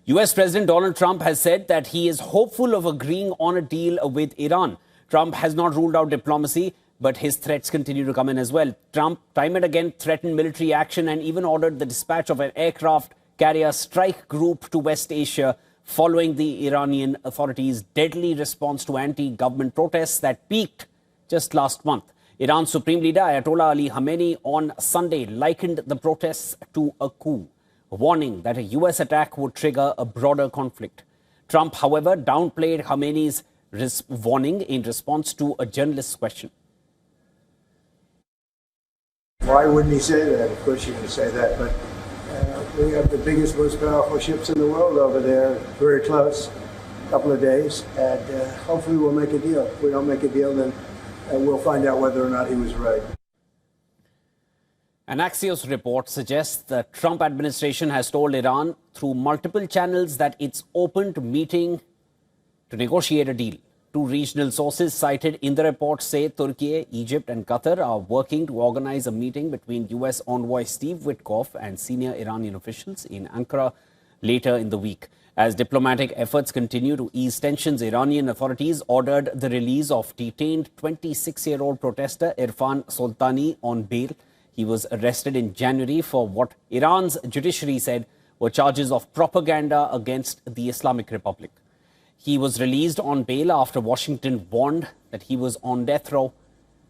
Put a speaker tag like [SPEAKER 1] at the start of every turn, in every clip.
[SPEAKER 1] US President Donald Trump has said that he is hopeful of agreeing on a deal with Iran. Trump has not ruled out diplomacy, but his threats continue to come in as well. Trump, time and again, threatened military action and even ordered the dispatch of an aircraft carrier strike group to West Asia following the Iranian authorities' deadly response to anti-government protests that peaked just last month. Iran's Supreme Leader Ayatollah Ali Khamenei on Sunday likened the protests to a coup, warning that a US attack would trigger a broader conflict. Trump, however, downplayed Khamenei's warning in response to a journalist's question.
[SPEAKER 2] Why wouldn't he say that? Of course you can say that, but we have the biggest, most powerful ships in the world over there, very close, a couple of days, and hopefully we'll make a deal. If we don't make a deal, then we'll find out whether or not he was right.
[SPEAKER 1] An Axios report suggests the Trump administration has told Iran through multiple channels that it's open to meeting to negotiate a deal. Two regional sources cited in the report say Turkey, Egypt and Qatar are working to organize a meeting between US envoy Steve Witkoff and senior Iranian officials in Ankara later in the week. As diplomatic efforts continue to ease tensions, Iranian authorities ordered the release of detained 26-year-old protester Irfan Soltani on bail. He was arrested in January for what Iran's judiciary said were charges of propaganda against the Islamic Republic. He was released on bail after Washington warned that he was on death row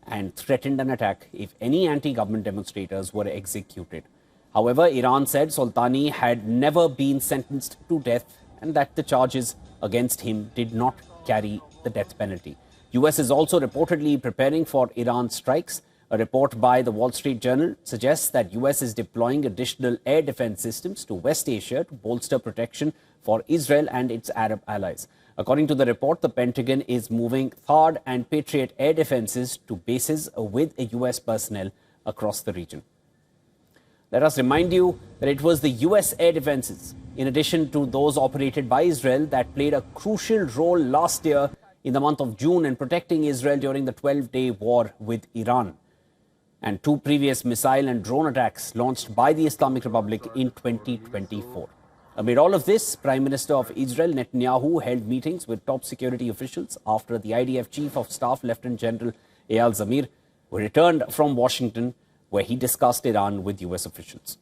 [SPEAKER 1] and threatened an attack if any anti-government demonstrators were executed. However, Iran said Soltani had never been sentenced to death and that the charges against him did not carry the death penalty. US is also reportedly preparing for Iran strikes. A report by the Wall Street Journal suggests that US is deploying additional air defense systems to West Asia to bolster protection for Israel and its Arab allies. According to the report, the Pentagon is moving THAAD and Patriot air defenses to bases with US personnel across the region. Let us remind you that it was the US air defenses, in addition to those operated by Israel, that played a crucial role last year in the month of June in protecting Israel during the 12-day war with Iran, and two previous missile and drone attacks launched by the Islamic Republic in 2024. Amid all of this, Prime Minister of Israel Netanyahu held meetings with top security officials after the IDF Chief of Staff Lieutenant General Eyal Zamir returned from Washington, where he discussed Iran with US officials.